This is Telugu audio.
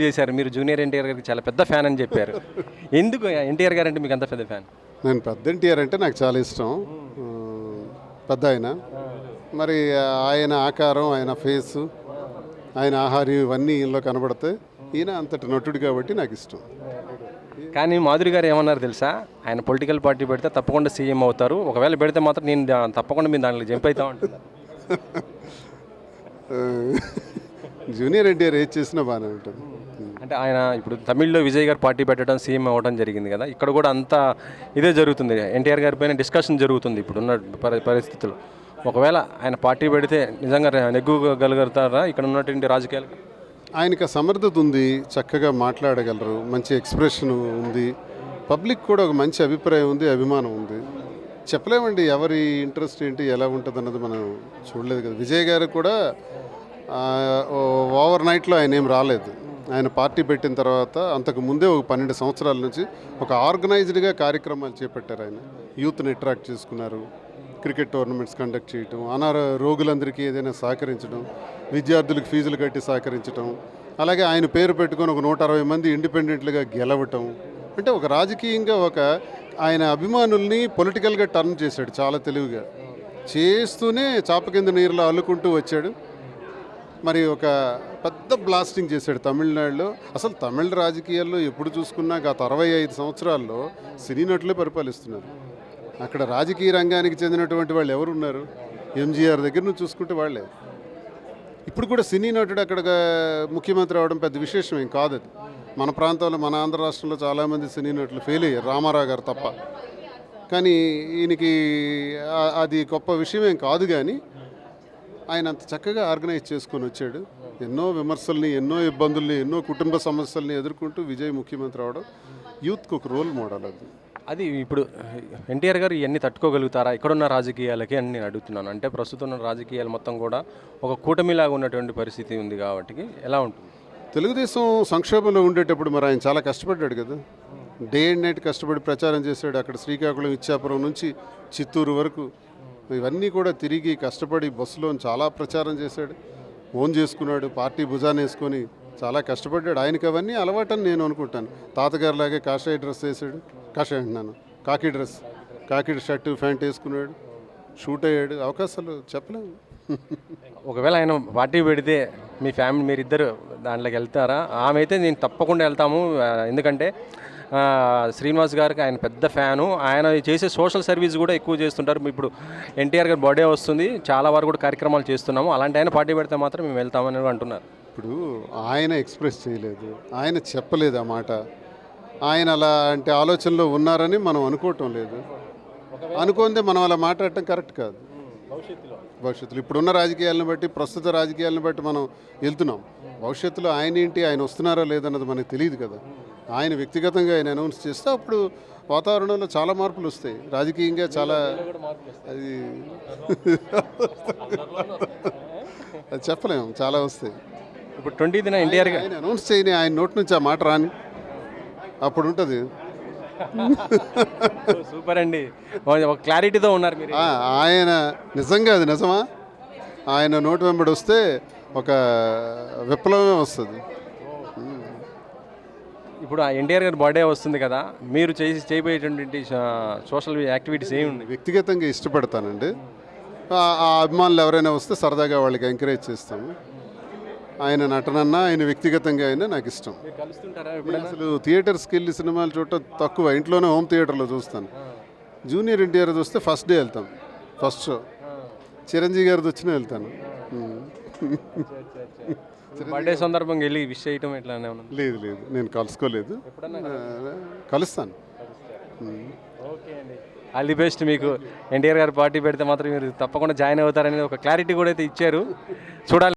చేశారు. మీరు జూనియర్ ఎన్టీఆర్ గారికి చాలా పెద్ద ఫ్యాన్ అని చెప్పారు. ఎందుకు ఎన్టీఆర్ గారు అంటే మీకు అంత పెద్ద ఫ్యాన్? నేను పెద్ద ఎన్టీఆర్ అంటే నాకు చాలా ఇష్టం. పెద్ద ఆయన మరి ఆయన ఆకారం, ఆయన ఫేసు, ఆయన ఆహార్యం ఇవన్నీ ఈయనలో కనబడతాయి. ఈయన అంతటి నటుడు కాబట్టి నాకు ఇష్టం. కానీ మాధురి గారు ఏమన్నారు తెలుసా? ఆయన పొలిటికల్ పార్టీ పెడితే తప్పకుండా సీఎం అవుతారు, ఒకవేళ పెడితే మాత్రం నేను తప్పకుండా మీరు దాంట్లో జంప్ అవుతా ఉంటాను. జూనియర్ ఎన్టీఆర్ ఏది చేసినా బాగానే ఉంటుంది. అంటే ఆయన ఇప్పుడు తమిళ్లో విజయ్ గారు పార్టీ పెట్టడం, సీఎం అవ్వడం జరిగింది కదా, ఇక్కడ కూడా అంతా ఇదే జరుగుతుంది. ఎన్టీఆర్ గారి పైన డిస్కషన్ జరుగుతుంది ఇప్పుడున్న పరిస్థితుల్లో. ఒకవేళ ఆయన పార్టీ పెడితే నిజంగా నెగ్గుగలుగుతారా ఇక్కడ ఉన్నటువంటి రాజకీయాలు? ఆయనకు సమర్థత ఉంది, చక్కగా మాట్లాడగలరు, మంచి ఎక్స్ప్రెషన్ ఉంది, పబ్లిక్ కూడా ఒక మంచి అభిప్రాయం ఉంది, అభిమానం ఉంది. చెప్పలేమండి ఎవరి ఇంట్రెస్ట్ ఏంటి, ఎలా ఉంటుంది అన్నది మనం చూడలేదు కదా. విజయ్ గారు కూడా ఓవర్ నైట్లో ఆయన ఏం రాలేదు. ఆయన పార్టీ పెట్టిన తర్వాత అంతకు ముందే ఒక 12 సంవత్సరాల నుంచి ఒక ఆర్గనైజ్డ్గా కార్యక్రమాలు చేపట్టారు. ఆయన యూత్ని అట్రాక్ట్ చేసుకున్నారు, క్రికెట్ టోర్నమెంట్స్ కండక్ట్ చేయటం, రోగులందరికీ ఏదైనా సహకరించడం, విద్యార్థులకు ఫీజులు కట్టి సహకరించడం, అలాగే ఆయన పేరు పెట్టుకొని ఒక 160 మంది ఇండిపెండెంట్లుగా గెలవటం. అంటే ఒక రాజకీయంగా ఆయన అభిమానుల్ని పొలిటికల్గా టర్న్ చేశాడు చాలా తెలివిగా. చేస్తూనే చాప కింద నీరులో అల్లుకుంటూ వచ్చాడు. మరి ఒక పెద్ద బ్లాస్టింగ్ చేశాడు తమిళనాడులో. అసలు తమిళ రాజకీయాల్లో ఎప్పుడు చూసుకున్నా గత 65 సంవత్సరాల్లో సినీ నటులే పరిపాలిస్తున్నారు. అక్కడ రాజకీయ రంగానికి చెందినటువంటి వాళ్ళు ఎవరున్నారు? ఎంజీఆర్ దగ్గర నుంచి చూసుకుంటే వాళ్ళే. ఇప్పుడు కూడా సినీ నటుడు అక్కడ ముఖ్యమంత్రి అవడం పెద్ద విశేషం ఏం కాదు. అది మన ప్రాంతంలో, మన ఆంధ్ర రాష్ట్రంలో చాలామంది సినీ నటులు ఫెయిల్ అయ్యారు, రామారావు గారు తప్ప. కానీ ఈయనకి అది గొప్ప విషయం ఏం కాదు. కానీ ఆయన అంత చక్కగా ఆర్గనైజ్ చేసుకొని వచ్చాడు. ఎన్నో విమర్శల్ని, ఎన్నో ఇబ్బందుల్ని, ఎన్నో కుటుంబ సమస్యల్ని ఎదుర్కొంటూ విజయ్ ముఖ్యమంత్రి అవడం యూత్కి ఒక రోల్ మోడల్. అది ఇప్పుడు ఎన్టీఆర్ గారు ఇవన్నీ తట్టుకోగలుగుతారా ఇక్కడున్న రాజకీయాలకి అని నేను అడుగుతున్నాను. అంటే ప్రస్తుతం ఉన్న రాజకీయాలు మొత్తం కూడా ఒక కూటమిలాగా ఉన్నటువంటి పరిస్థితి ఉంది కాబట్టి ఎలా ఉంటుంది? తెలుగుదేశం సంక్షోభంలో ఉండేటప్పుడు మరి ఆయన చాలా కష్టపడ్డాడు కదా. డే అండ్ నైట్ కష్టపడి ప్రచారం చేశాడు. అక్కడ శ్రీకాకుళం, ఇచ్చాపురం నుంచి చిత్తూరు వరకు ఇవన్నీ కూడా తిరిగి కష్టపడి బస్సులో చాలా ప్రచారం చేశాడు. ఓన్ చేసుకున్నాడు, పార్టీ భుజాన్ని వేసుకొని చాలా కష్టపడ్డాడు. ఆయనకి అవన్నీ అలవాటని నేను అనుకుంటాను. తాతగారిలాగే కాషాయ డ్రెస్ వేసాడు, కాషాయ అంటున్నాను, కాకి షర్టు ప్యాంట్ వేసుకున్నాడు, షూట్ అయ్యాడు. అవకాశాలు చెప్పలేము. ఒకవేళ ఆయన పార్టీ పెడితే మీ ఫ్యామిలీ మీరిద్దరు దాంట్లోకి వెళ్తారా? ఆమె అయితే నేను తప్పకుండా వెళ్తాము, ఎందుకంటే శ్రీనివాస్ గారికి ఆయన పెద్ద ఫ్యాను. ఆయన చేసే సోషల్ సర్వీస్ కూడా ఎక్కువ చేస్తుంటారు. ఇప్పుడు ఎన్టీఆర్ గారి బర్త్డే వస్తుంది, చాలా వరకు కూడా కార్యక్రమాలు చేస్తున్నాము. అలాంటి ఆయన పార్టీ పెడితే మాత్రం మేము వెళ్తామని అంటున్నారు. ఇప్పుడు ఆయన ఎక్స్ప్రెస్ చేయలేదు, ఆయన చెప్పలేదు ఆ మాట. ఆయన అలా అంటే ఆలోచనలో ఉన్నారని మనం అనుకోవటం లేదు. అనుకుందే మనం అలా మాట్లాడటం కరెక్ట్ కాదు. భవిష్యత్తులో ఇప్పుడున్న రాజకీయాలను బట్టి, ప్రస్తుత రాజకీయాలను బట్టి మనం వెళ్తున్నాం. భవిష్యత్తులో ఆయన ఏంటి, ఆయన వస్తున్నారో లేదన్నది మనకు తెలియదు కదా. ఆయన వ్యక్తిగతంగా ఆయన అనౌన్స్ చేస్తే అప్పుడు వాతావరణంలో చాలా మార్పులు వస్తాయి. రాజకీయంగా చాలా అది అది చెప్పలేము, చాలా వస్తాయి. ఇప్పుడు 20th ఎన్టీఆర్ ఆయన అనౌన్స్ చేయని, ఆయన నోటి నుంచి ఆ మాట రాని, అప్పుడు ఉంటుంది. సూపర్ అండి, ఒక క్లారిటీతో ఉన్నారు మీరు. ఆయన నిజంగా అది నిజమా? ఆయన నోటి వెంబడి వస్తే ఒక విప్లవమే వస్తుంది. ఇప్పుడు ఆ ఎన్టీఆర్ గారి బర్త్డే వస్తుంది కదా, మీరు చేయబోయేటువంటి సోషల్ యాక్టివిటీస్ ఏమి ఉన్నాయి? వ్యక్తిగతంగా ఇష్టపడతానండి. ఆ అభిమానులు ఎవరైనా వస్తే సరదాగా వాళ్ళకి ఎంకరేజ్ చేస్తాము. ఆయన నటనన్నా, ఆయన వ్యక్తిగతంగా అయినా నాకు ఇష్టం. అసలు థియేటర్స్కి వెళ్ళి సినిమాలు చూడటం తక్కువ, ఇంట్లోనే హోమ్ థియేటర్లో చూస్తాను. జూనియర్ ఎన్టీఆర్ వస్తే ఫస్ట్ డే వెళ్తాం, ఫస్ట్ షో. చిరంజీవి గారిది వచ్చినా వెళ్తాను. బర్త్డే సందర్భంగా వెళ్ళి విష్ చేయటం ఎట్లా? లేదు, నేను కలుసుకోలేదు, కలుస్తాను. ఓకే అండి, ఆల్ ది బెస్ట్ మీకు. ఎన్టీఆర్ గారు పార్టీ పెడితే మాత్రం మీరు తప్పకుండా జాయిన్ అవుతారనేది ఒక క్లారిటీ కూడా అయితే ఇచ్చారు. చూడాలి.